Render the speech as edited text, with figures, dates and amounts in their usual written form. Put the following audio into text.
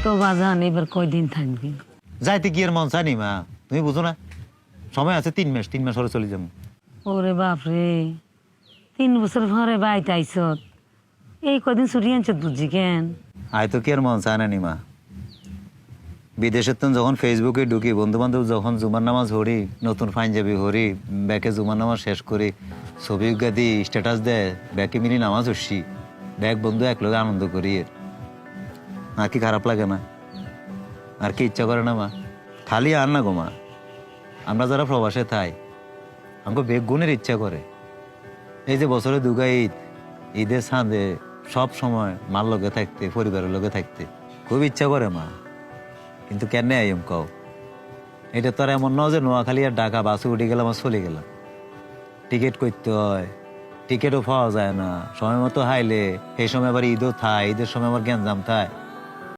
তো বাজান এবার কয়দিন থাকবি? যাইতে কি আর মন চানি মা, তুমি বুঝো না? সময় আছে 3 মাস, 3 মাস পরে চলে যাবো। ওরে বাপরে, 3 বছর পরে বাইতে আইসত, এই কদিন ছুটি আনছত বুঝছি কেন? আয় তো কি আর মন চায় না নি মা। বিদেশের তো যখন ফেসবুকে ঢুকি, বন্ধু বান্ধব যখন জুমার নামাজ হরি, নতুন পাঞ্জাবি হরি, ব্যাকে জুমার নামাজ শেষ করি, ছবি উগা দি স্ট্যাটাস দেয়, ব্যাকে মিনি নামাজ হচ্ছি, ব্যাগ বন্ধু একলগে আনন্দ করি। আর কি খারাপ লাগে না? আর কি ইচ্ছা করে না মা? খালি আর না গো মা, আমরা যারা প্রবাসে থাই আমাকে বেগ গুণের ইচ্ছা করে। এই যে বছরে দুগা ঈদ, ঈদের ছাঁদে সব সময় মার লগে থাকতে, পরিবারের লগে থাকতে খুব ইচ্ছা করে মা। কিন্তু কেন আইম কও? এটা তো আর এমন নয় যে নোয়াখালী আর ঢাকা বাসে উঠে গেলাম আর চলে গেলাম। টিকিট করতে হয়, টিকিটও পাওয়া যায় না সময় মতো। হাইলে সেই সময় আবার ঈদও থায়, ঈদের সময় আবার গ্যাঞ্জাম থায়।